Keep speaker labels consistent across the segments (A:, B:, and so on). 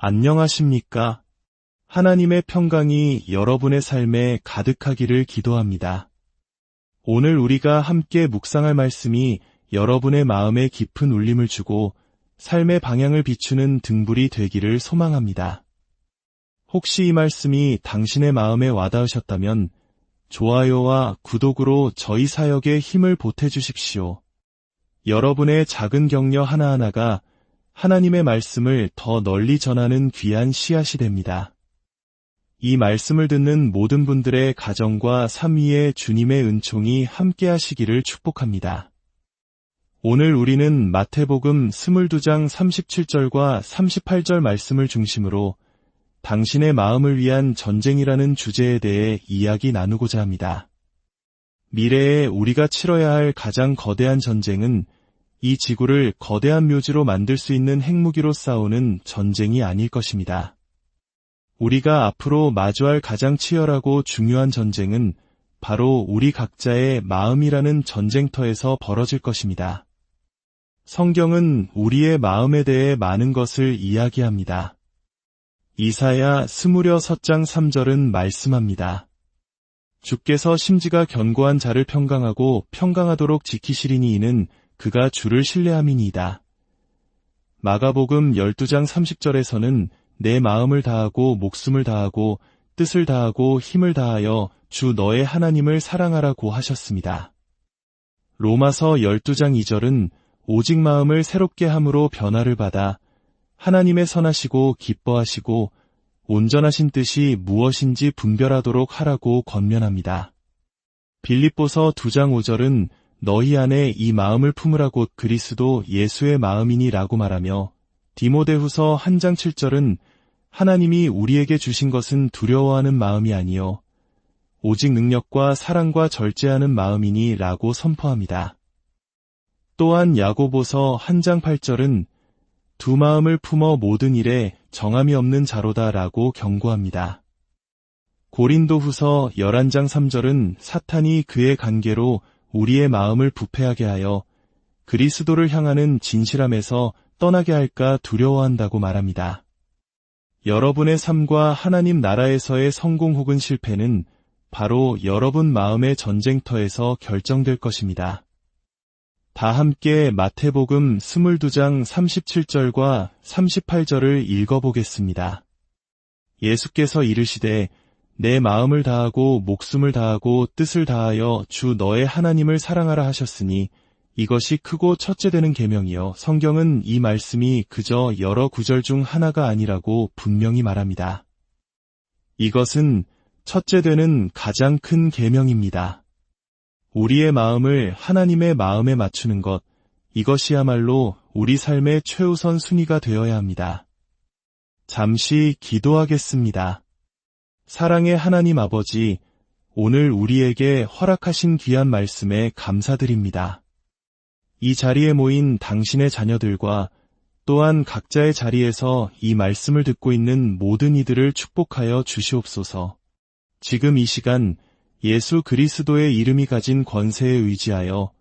A: 안녕하십니까? 하나님의 평강이 여러분의 삶에 가득하기를 기도합니다. 오늘 우리가 함께 묵상할 말씀이 여러분의 마음에 깊은 울림을 주고 삶의 방향을 비추는 등불이 되기를 소망합니다. 혹시 이 말씀이 당신의 마음에 와닿으셨다면 좋아요와 구독으로 저희 사역에 힘을 보태주십시오. 여러분의 작은 격려 하나하나가 하나님의 말씀을 더 널리 전하는 귀한 씨앗이 됩니다. 이 말씀을 듣는 모든 분들의 가정과 삶 위에 주님의 은총이 함께 하시기를 축복합니다. 오늘 우리는 마태복음 22장 37절과 38절 말씀을 중심으로 당신의 마음을 위한 전쟁이라는 주제에 대해 이야기 나누고자 합니다. 미래에 우리가 치러야 할 가장 거대한 전쟁은 이 지구를 거대한 묘지로 만들 수 있는 핵무기로 싸우는 전쟁이 아닐 것입니다. 우리가 앞으로 마주할 가장 치열하고 중요한 전쟁은 바로 우리 각자의 마음이라는 전쟁터에서 벌어질 것입니다. 성경은 우리의 마음에 대해 많은 것을 이야기합니다. 이사야 26장 3절은 말씀합니다. 주께서 심지가 견고한 자를 평강하고 평강하도록 지키시리니 이는 그가 주를 신뢰함이니이다. 마가복음 12장 30절에서는 내 마음을 다하고 목숨을 다하고 뜻을 다하고 힘을 다하여 주 너의 하나님을 사랑하라고 하셨습니다. 로마서 12장 2절은 오직 마음을 새롭게 함으로 변화를 받아 하나님의 선하시고 기뻐하시고 온전하신 뜻이 무엇인지 분별하도록 하라고 권면합니다. 빌립보서 2장 5절은 너희 안에 이 마음을 품으라 곧 그리스도 예수의 마음이니 라고 말하며 디모데후서 1장 7절은 하나님이 우리에게 주신 것은 두려워하는 마음이 아니요 오직 능력과 사랑과 절제하는 마음이니 라고 선포합니다. 또한 야고보서 1장 8절은 두 마음을 품어 모든 일에 정함이 없는 자로다 라고 경고합니다. 고린도후서 11장 3절은 사탄이 그의 관계로 우리의 마음을 부패하게 하여 그리스도를 향하는 진실함에서 떠나게 할까 두려워한다고 말합니다. 여러분의 삶과 하나님 나라에서의 성공 혹은 실패는 바로 여러분 마음의 전쟁터에서 결정될 것입니다. 다 함께 마태복음 22장 37절과 38절을 읽어보겠습니다. 예수께서 이르시되 내 마음을 다하고 목숨을 다하고 뜻을 다하여 주 너의 하나님을 사랑하라 하셨으니 이것이 크고 첫째 되는 계명이요. 성경은 이 말씀이 그저 여러 구절 중 하나가 아니라고 분명히 말합니다. 이것은 첫째 되는 가장 큰 계명입니다. 우리의 마음을 하나님의 마음에 맞추는 것, 이것이야말로 우리 삶의 최우선 순위가 되어야 합니다. 잠시 기도하겠습니다. 사랑의 하나님 아버지, 오늘 우리에게 허락하신 귀한 말씀에 감사드립니다. 이 자리에 모인 당신의 자녀들과 또한 각자의 자리에서 이 말씀을 듣고 있는 모든 이들을 축복하여 주시옵소서. 지금 이 시간 예수 그리스도의 이름이 가진 권세에 의지하여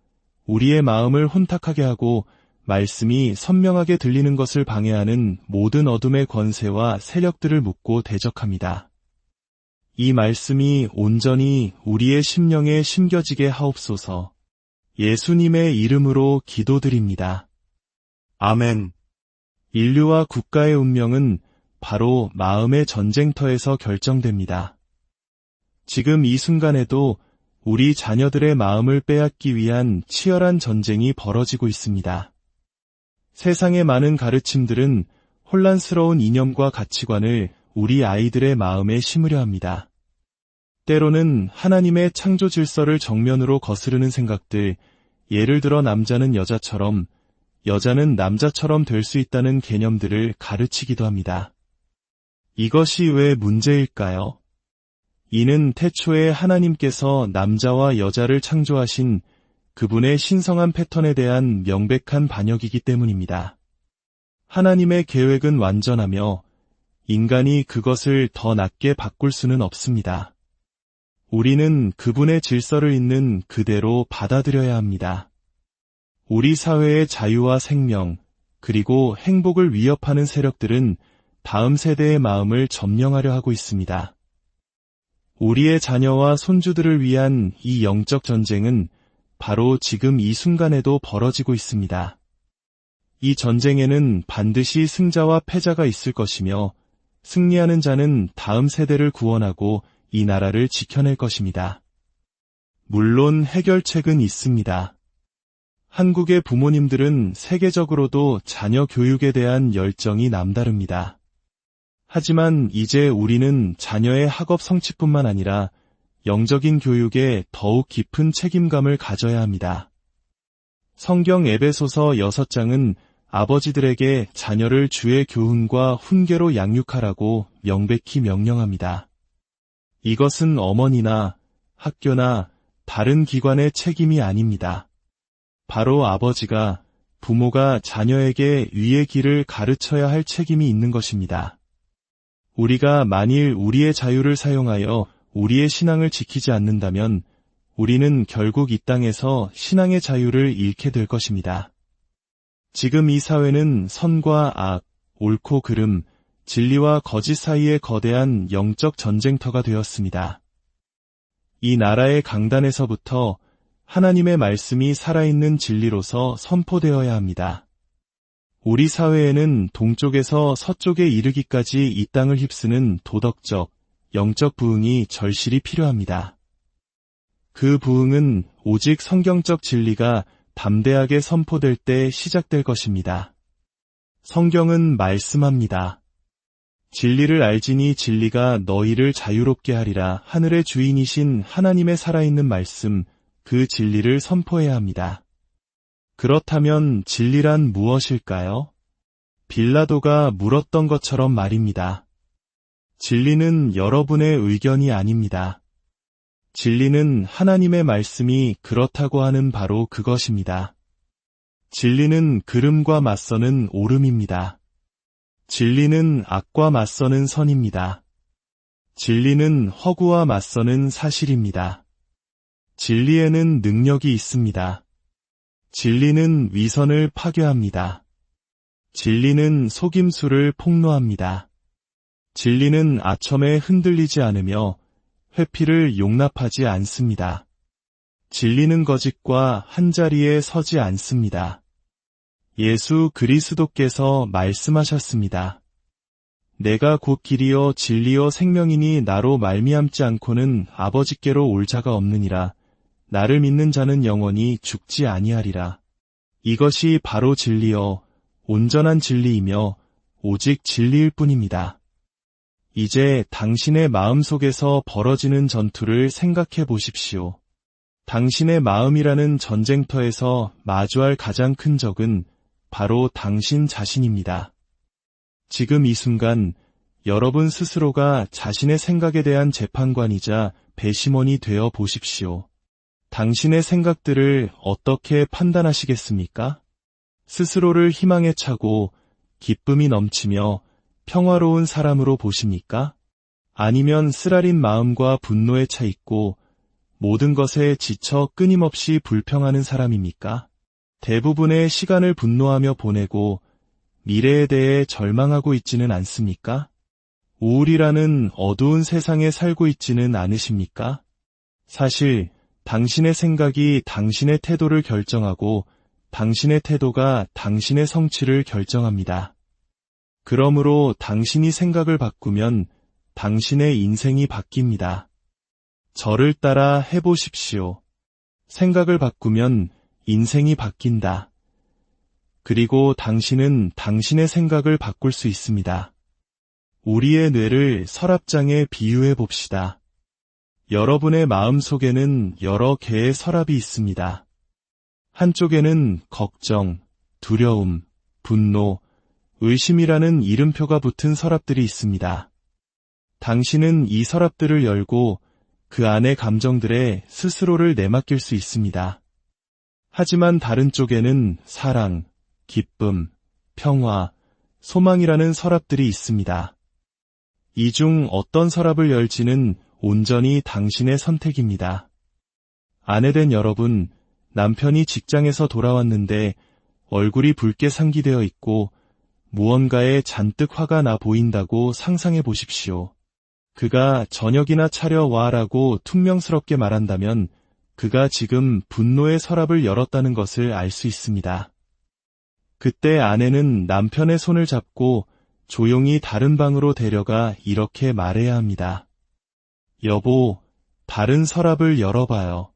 A: 우리의 마음을 혼탁하게 하고 말씀이 선명하게 들리는 것을 방해하는 모든 어둠의 권세와 세력들을 묻고 대적합니다. 이 말씀이 온전히 우리의 심령에 심겨지게 하옵소서. 예수님의 이름으로 기도드립니다. 아멘. 인류와 국가의 운명은 바로 마음의 전쟁터에서 결정됩니다. 지금 이 순간에도 우리 자녀들의 마음을 빼앗기 위한 치열한 전쟁이 벌어지고 있습니다. 세상의 많은 가르침들은 혼란스러운 이념과 가치관을 우리 아이들의 마음에 심으려 합니다. 때로는 하나님의 창조 질서를 정면으로 거스르는 생각들, 예를 들어 남자는 여자처럼, 여자는 남자처럼 될 수 있다는 개념들을 가르치기도 합니다. 이것이 왜 문제일까요? 이는 태초에 하나님께서 남자와 여자를 창조하신 그분의 신성한 패턴에 대한 명백한 반역이기 때문입니다. 하나님의 계획은 완전하며 인간이 그것을 더 낮게 바꿀 수는 없습니다. 우리는 그분의 질서를 있는 그대로 받아들여야 합니다. 우리 사회의 자유와 생명, 그리고 행복을 위협하는 세력들은 다음 세대의 마음을 점령하려 하고 있습니다. 우리의 자녀와 손주들을 위한 이 영적 전쟁은 바로 지금 이 순간에도 벌어지고 있습니다. 이 전쟁에는 반드시 승자와 패자가 있을 것이며 승리하는 자는 다음 세대를 구원하고 이 나라를 지켜낼 것입니다. 물론 해결책은 있습니다. 한국의 부모님들은 세계적으로도 자녀 교육에 대한 열정이 남다릅니다. 하지만 이제 우리는 자녀의 학업 성취뿐만 아니라 영적인 교육에 더욱 깊은 책임감을 가져야 합니다. 성경 에베소서 6장은 아버지들에게 자녀를 주의 교훈과 훈계로 양육하라고 명백히 명령합니다. 이것은 어머니나 학교나 다른 기관의 책임이 아닙니다. 바로 아버지가, 부모가 자녀에게 위의 길을 가르쳐야 할 책임이 있는 것입니다. 우리가 만일 우리의 자유를 사용하여 우리의 신앙을 지키지 않는다면 우리는 결국 이 땅에서 신앙의 자유를 잃게 될 것입니다. 지금 이 사회는 선과 악, 옳고 그름, 진리와 거짓 사이의 거대한 영적 전쟁터가 되었습니다. 이 나라의 강단에서부터 하나님의 말씀이 살아있는 진리로서 선포되어야 합니다. 우리 사회에는 동쪽에서 서쪽에 이르기까지 이 땅을 휩쓰는 도덕적, 영적 부흥이 절실히 필요합니다. 그 부흥은 오직 성경적 진리가 담대하게 선포될 때 시작될 것입니다. 성경은 말씀합니다. 진리를 알지니 진리가 너희를 자유롭게 하리라. 하늘의 주인이신 하나님의 살아있는 말씀, 그 진리를 선포해야 합니다. 그렇다면 진리란 무엇일까요? 빌라도가 물었던 것처럼 말입니다. 진리는 여러분의 의견이 아닙니다. 진리는 하나님의 말씀이 그렇다고 하는 바로 그것입니다. 진리는 그름과 맞서는 옳음입니다. 진리는 악과 맞서는 선입니다. 진리는 허구와 맞서는 사실입니다. 진리에는 능력이 있습니다. 진리는 위선을 파괴합니다. 진리는 속임수를 폭로합니다. 진리는 아첨에 흔들리지 않으며 회피를 용납하지 않습니다. 진리는 거짓과 한자리에 서지 않습니다. 예수 그리스도께서 말씀하셨습니다. 내가 곧 길이요 진리요 생명이니 나로 말미암지 않고는 아버지께로 올 자가 없느니라. 나를 믿는 자는 영원히 죽지 아니하리라. 이것이 바로 진리요 온전한 진리이며 오직 진리일 뿐입니다. 이제 당신의 마음속에서 벌어지는 전투를 생각해 보십시오. 당신의 마음이라는 전쟁터에서 마주할 가장 큰 적은 바로 당신 자신입니다. 지금 이 순간 여러분 스스로가 자신의 생각에 대한 재판관이자 배심원이 되어 보십시오. 당신의 생각들을 어떻게 판단하시겠습니까? 스스로를 희망에 차고 기쁨이 넘치며 평화로운 사람으로 보십니까? 아니면 쓰라린 마음과 분노에 차 있고 모든 것에 지쳐 끊임없이 불평하는 사람입니까? 대부분의 시간을 분노하며 보내고 미래에 대해 절망하고 있지는 않습니까? 우울이라는 어두운 세상에 살고 있지는 않으십니까? 사실 당신의 생각이 당신의 태도를 결정하고 당신의 태도가 당신의 성취를 결정합니다. 그러므로 당신이 생각을 바꾸면 당신의 인생이 바뀝니다. 저를 따라 해보십시오. 생각을 바꾸면 인생이 바뀐다. 그리고 당신은 당신의 생각을 바꿀 수 있습니다. 우리의 뇌를 서랍장에 비유해 봅시다. 여러분의 마음 속에는 여러 개의 서랍이 있습니다. 한쪽에는 걱정, 두려움, 분노, 의심이라는 이름표가 붙은 서랍들이 있습니다. 당신은 이 서랍들을 열고 그 안의 감정들에 스스로를 내맡길 수 있습니다. 하지만 다른 쪽에는 사랑, 기쁨, 평화, 소망이라는 서랍들이 있습니다. 이 중 어떤 서랍을 열지는 온전히 당신의 선택입니다. 아내된 여러분, 남편이 직장에서 돌아왔는데 얼굴이 붉게 상기되어 있고 무언가에 잔뜩 화가 나 보인다고 상상해 보십시오. 그가 저녁이나 차려와라고 퉁명스럽게 말한다면 그가 지금 분노의 서랍을 열었다는 것을 알 수 있습니다. 그때 아내는 남편의 손을 잡고 조용히 다른 방으로 데려가 이렇게 말해야 합니다. 여보, 다른 서랍을 열어봐요.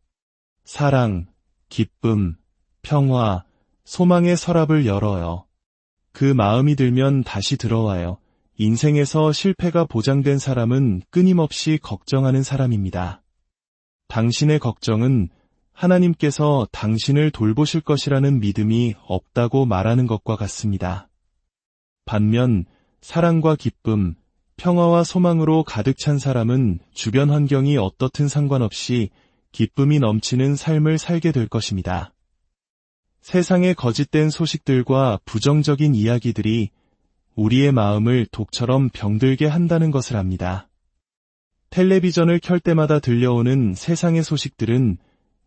A: 사랑, 기쁨, 평화, 소망의 서랍을 열어요. 그 마음이 들면 다시 들어와요. 인생에서 실패가 보장된 사람은 끊임없이 걱정하는 사람입니다. 당신의 걱정은 하나님께서 당신을 돌보실 것이라는 믿음이 없다고 말하는 것과 같습니다. 반면 사랑과 기쁨, 평화와 소망으로 가득 찬 사람은 주변 환경이 어떻든 상관없이 기쁨이 넘치는 삶을 살게 될 것입니다. 세상의 거짓된 소식들과 부정적인 이야기들이 우리의 마음을 독처럼 병들게 한다는 것을 압니다. 텔레비전을 켤 때마다 들려오는 세상의 소식들은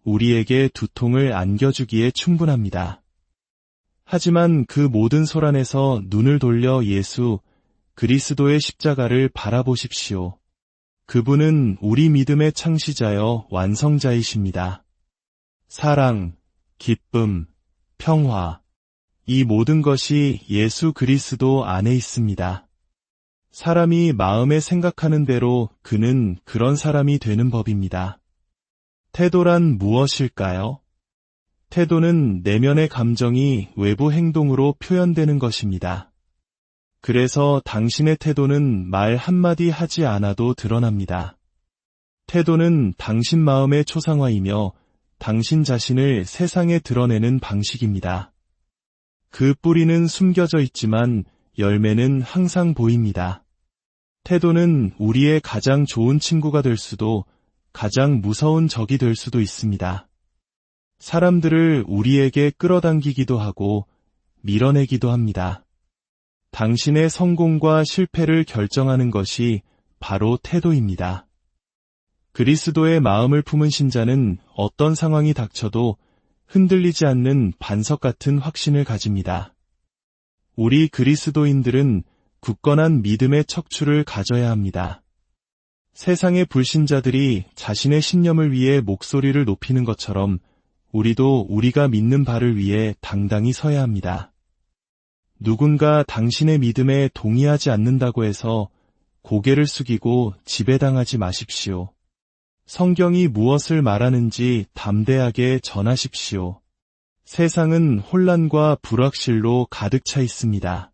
A: 우리에게 두통을 안겨주기에 충분합니다. 하지만 그 모든 소란에서 눈을 돌려 예수 그리스도의 십자가를 바라보십시오. 그분은 우리 믿음의 창시자여 완성자이십니다. 사랑, 기쁨, 평화, 이 모든 것이 예수 그리스도 안에 있습니다. 사람이 마음에 생각하는 대로 그는 그런 사람이 되는 법입니다. 태도란 무엇일까요? 태도는 내면의 감정이 외부 행동으로 표현되는 것입니다. 그래서 당신의 태도는 말 한마디 하지 않아도 드러납니다. 태도는 당신 마음의 초상화이며 당신 자신을 세상에 드러내는 방식입니다. 그 뿌리는 숨겨져 있지만 열매는 항상 보입니다. 태도는 우리의 가장 좋은 친구가 될 수도 가장 무서운 적이 될 수도 있습니다. 사람들을 우리에게 끌어당기기도 하고 밀어내기도 합니다. 당신의 성공과 실패를 결정하는 것이 바로 태도입니다. 그리스도의 마음을 품은 신자는 어떤 상황이 닥쳐도 흔들리지 않는 반석 같은 확신을 가집니다. 우리 그리스도인들은 굳건한 믿음의 척추를 가져야 합니다. 세상의 불신자들이 자신의 신념을 위해 목소리를 높이는 것처럼 우리도 우리가 믿는 바를 위해 당당히 서야 합니다. 누군가 당신의 믿음에 동의하지 않는다고 해서 고개를 숙이고 지배당하지 마십시오. 성경이 무엇을 말하는지 담대하게 전하십시오. 세상은 혼란과 불확실로 가득 차 있습니다.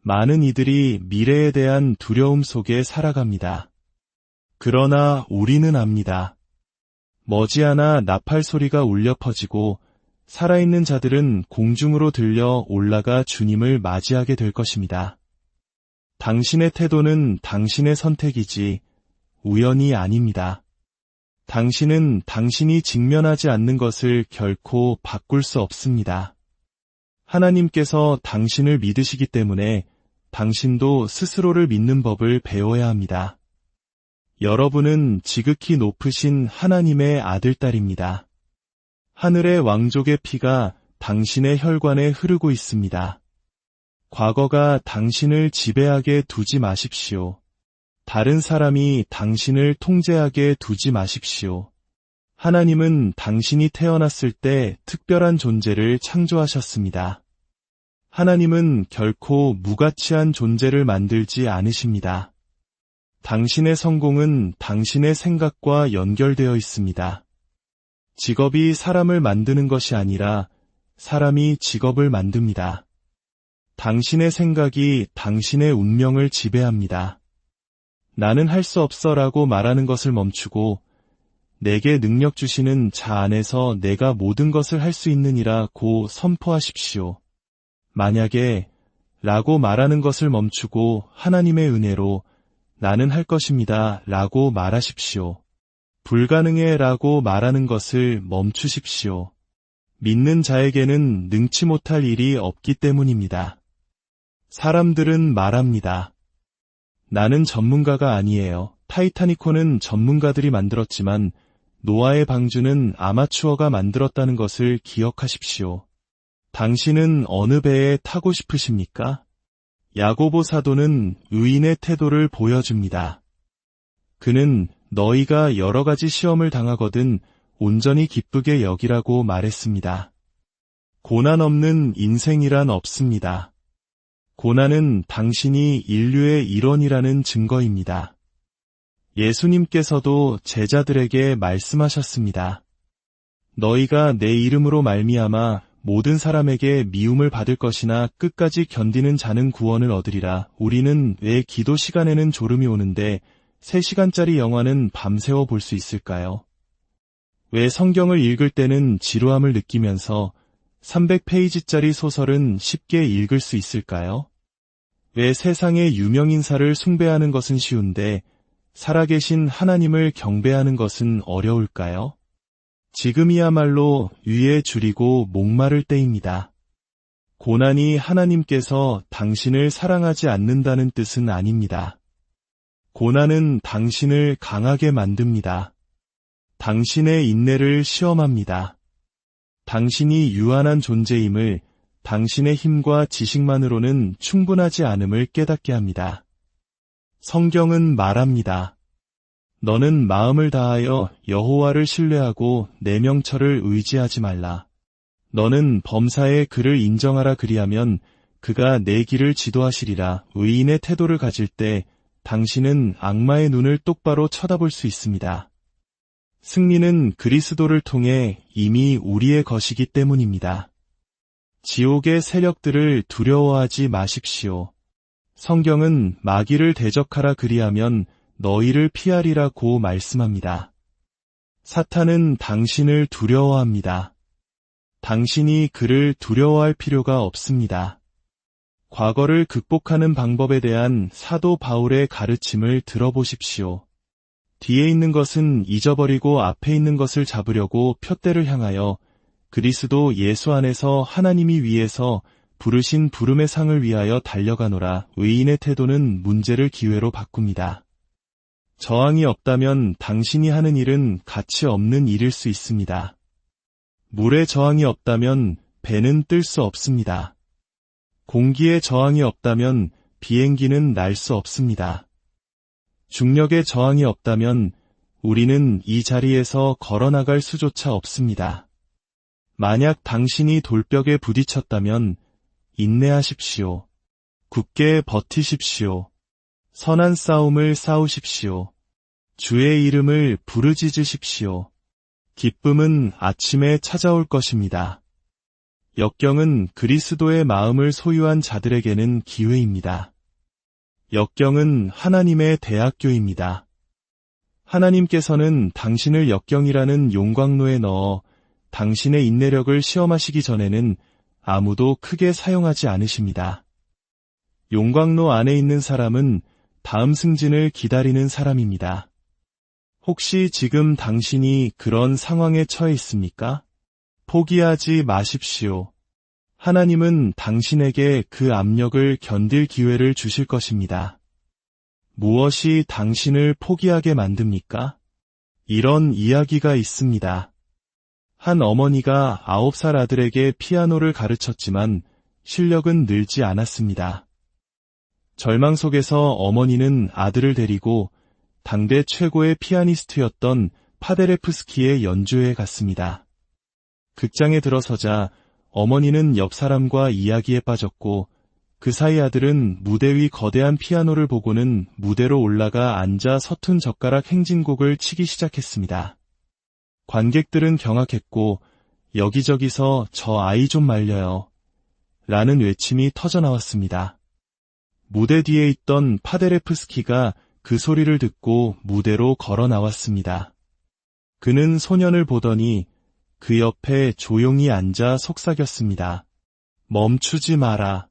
A: 많은 이들이 미래에 대한 두려움 속에 살아갑니다. 그러나 우리는 압니다. 머지않아 나팔 소리가 울려 퍼지고 살아있는 자들은 공중으로 들려 올라가 주님을 맞이하게 될 것입니다. 당신의 태도는 당신의 선택이지 우연이 아닙니다. 당신은 당신이 직면하지 않는 것을 결코 바꿀 수 없습니다. 하나님께서 당신을 믿으시기 때문에 당신도 스스로를 믿는 법을 배워야 합니다. 여러분은 지극히 높으신 하나님의 아들딸입니다. 하늘의 왕족의 피가 당신의 혈관에 흐르고 있습니다. 과거가 당신을 지배하게 두지 마십시오. 다른 사람이 당신을 통제하게 두지 마십시오. 하나님은 당신이 태어났을 때 특별한 존재를 창조하셨습니다. 하나님은 결코 무가치한 존재를 만들지 않으십니다. 당신의 성공은 당신의 생각과 연결되어 있습니다. 직업이 사람을 만드는 것이 아니라 사람이 직업을 만듭니다. 당신의 생각이 당신의 운명을 지배합니다. 나는 할 수 없어라고 말하는 것을 멈추고 내게 능력 주시는 자 안에서 내가 모든 것을 할 수 있느니라고 선포하십시오. 만약에 라고 말하는 것을 멈추고 하나님의 은혜로 나는 할 것입니다 라고 말하십시오. 불가능해 라고 말하는 것을 멈추십시오. 믿는 자에게는 능치 못할 일이 없기 때문입니다. 사람들은 말합니다. 나는 전문가가 아니에요. 타이타닉호는 전문가들이 만들었지만 노아의 방주는 아마추어가 만들었다는 것을 기억하십시오. 당신은 어느 배에 타고 싶으십니까? 야고보 사도는 의인의 태도를 보여줍니다. 그는 너희가 여러 가지 시험을 당하거든 온전히 기쁘게 여기라고 말했습니다. 고난 없는 인생이란 없습니다. 고난은 당신이 인류의 일원이라는 증거입니다. 예수님께서도 제자들에게 말씀하셨습니다. 너희가 내 이름으로 말미암아 모든 사람에게 미움을 받을 것이나 끝까지 견디는 자는 구원을 얻으리라. 우리는 왜 기도 시간에는 졸음이 오는데 3시간짜리 영화는 밤새워 볼 수 있을까요? 왜 성경을 읽을 때는 지루함을 느끼면서 300페이지짜리 소설은 쉽게 읽을 수 있을까요? 왜 세상의 유명인사를 숭배하는 것은 쉬운데 살아계신 하나님을 경배하는 것은 어려울까요? 지금이야말로 위에 줄이고 목마를 때입니다. 고난이 하나님께서 당신을 사랑하지 않는다는 뜻은 아닙니다. 고난은 당신을 강하게 만듭니다. 당신의 인내를 시험합니다. 당신이 유한한 존재임을 당신의 힘과 지식만으로는 충분하지 않음을 깨닫게 합니다. 성경은 말합니다. 너는 마음을 다하여 여호와를 신뢰하고 내 명철을 의지하지 말라. 너는 범사에 그를 인정하라. 그리하면 그가 내 길을 지도하시리라. 의인의 태도를 가질 때 당신은 악마의 눈을 똑바로 쳐다볼 수 있습니다. 승리는 그리스도를 통해 이미 우리의 것이기 때문입니다. 지옥의 세력들을 두려워하지 마십시오. 성경은 마귀를 대적하라. 그리하면 너희를 피하리라고 말씀합니다. 사탄은 당신을 두려워합니다. 당신이 그를 두려워할 필요가 없습니다. 과거를 극복하는 방법에 대한 사도 바울의 가르침을 들어보십시오. 뒤에 있는 것은 잊어버리고 앞에 있는 것을 잡으려고 푯대를 향하여 그리스도 예수 안에서 하나님이 위에서 부르신 부름의 상을 위하여 달려가노라. 의인의 태도는 문제를 기회로 바꿉니다. 저항이 없다면 당신이 하는 일은 가치 없는 일일 수 있습니다. 물에 저항이 없다면 배는 뜰 수 없습니다. 공기에 저항이 없다면 비행기는 날 수 없습니다. 중력에 저항이 없다면 우리는 이 자리에서 걸어나갈 수조차 없습니다. 만약 당신이 돌벽에 부딪혔다면 인내하십시오. 굳게 버티십시오. 선한 싸움을 싸우십시오. 주의 이름을 부르짖으십시오. 기쁨은 아침에 찾아올 것입니다. 역경은 그리스도의 마음을 소유한 자들에게는 기회입니다. 역경은 하나님의 대학교입니다. 하나님께서는 당신을 역경이라는 용광로에 넣어 당신의 인내력을 시험하시기 전에는 아무도 크게 사용하지 않으십니다. 용광로 안에 있는 사람은 다음 승진을 기다리는 사람입니다. 혹시 지금 당신이 그런 상황에 처해 있습니까? 포기하지 마십시오. 하나님은 당신에게 그 압력을 견딜 기회를 주실 것입니다. 무엇이 당신을 포기하게 만듭니까? 이런 이야기가 있습니다. 한 어머니가 9살 아들에게 피아노를 가르쳤지만 실력은 늘지 않았습니다. 절망 속에서 어머니는 아들을 데리고 당대 최고의 피아니스트였던 파데레프스키의 연주회에 갔습니다. 극장에 들어서자 어머니는 옆 사람과 이야기에 빠졌고 그 사이 아들은 무대 위 거대한 피아노를 보고는 무대로 올라가 앉아 서툰 젓가락 행진곡을 치기 시작했습니다. 관객들은 경악했고 여기저기서 저 아이 좀 말려요 라는 외침이 터져나왔습니다. 무대 뒤에 있던 파데레프스키가 그 소리를 듣고 무대로 걸어 나왔습니다. 그는 소년을 보더니 그 옆에 조용히 앉아 속삭였습니다. 멈추지 마라.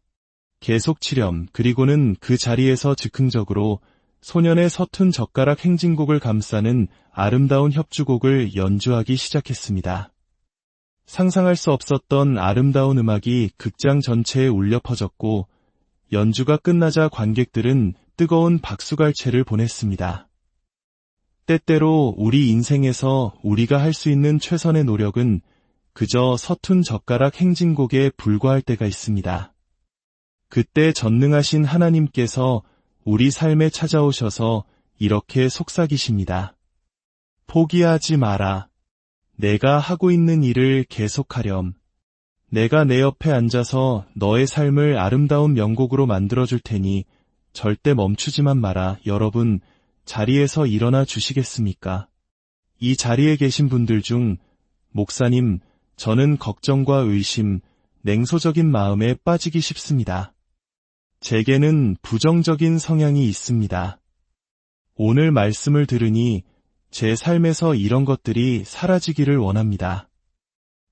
A: 계속 치렴. 그리고는 그 자리에서 즉흥적으로 소년의 서툰 젓가락 행진곡을 감싸는 아름다운 협주곡을 연주하기 시작했습니다. 상상할 수 없었던 아름다운 음악이 극장 전체에 울려 퍼졌고 연주가 끝나자 관객들은 뜨거운 박수갈채를 보냈습니다. 때때로 우리 인생에서 우리가 할 수 있는 최선의 노력은 그저 서툰 젓가락 행진곡에 불과할 때가 있습니다. 그때 전능하신 하나님께서 우리 삶에 찾아오셔서 이렇게 속삭이십니다. 포기하지 마라. 내가 하고 있는 일을 계속하렴. 내가 내 옆에 앉아서 너의 삶을 아름다운 명곡으로 만들어줄 테니 절대 멈추지만 마라. 여러분, 자리에서 일어나 주시겠습니까? 이 자리에 계신 분들 중, 목사님, 저는 걱정과 의심, 냉소적인 마음에 빠지기 쉽습니다. 제게는 부정적인 성향이 있습니다. 오늘 말씀을 들으니 제 삶에서 이런 것들이 사라지기를 원합니다.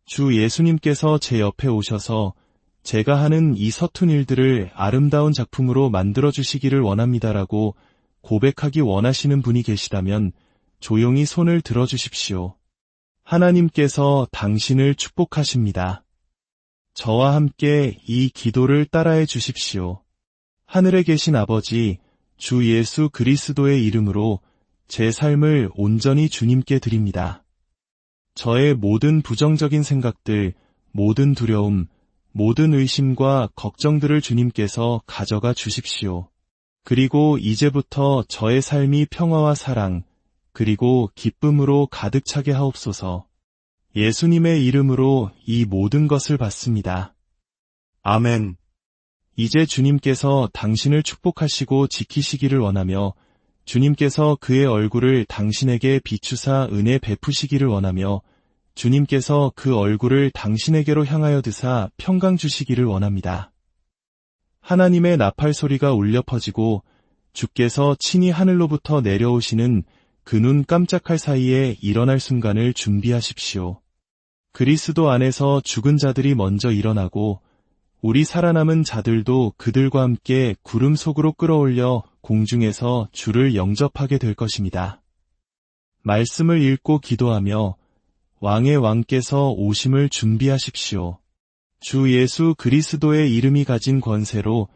A: 주 예수님께서 제 옆에 오셔서 제가 하는 이 서툰 일들을 아름다운 작품으로 만들어주시기를 원합니다라고 고백하기 원하시는 분이 계시다면 조용히 손을 들어주십시오. 하나님께서 당신을 축복하십니다. 저와 함께 이 기도를 따라해 주십시오. 하늘에 계신 아버지, 주 예수 그리스도의 이름으로 제 삶을 온전히 주님께 드립니다. 저의 모든 부정적인 생각들, 모든 두려움, 모든 의심과 걱정들을 주님께서 가져가 주십시오. 그리고 이제부터 저의 삶이 평화와 사랑, 그리고 기쁨으로 가득 차게 하옵소서. 예수님의 이름으로 이 모든 것을 받습니다. 아멘. 이제 주님께서 당신을 축복하시고 지키시기를 원하며 주님께서 그의 얼굴을 당신에게 비추사 은혜 베푸시기를 원하며 주님께서 그 얼굴을 당신에게로 향하여 드사 평강 주시기를 원합니다. 하나님의 나팔 소리가 울려 퍼지고 주께서 친히 하늘로부터 내려오시는 그 눈 깜짝할 사이에 일어날 순간을 준비하십시오. 그리스도 안에서 죽은 자들이 먼저 일어나고 우리 살아남은 자들도 그들과 함께 구름 속으로 끌어올려 공중에서 주를 영접하게 될 것입니다. 말씀을 읽고 기도하며 왕의 왕께서 오심을 준비하십시오. 주 예수 그리스도의 이름이 가진 권세로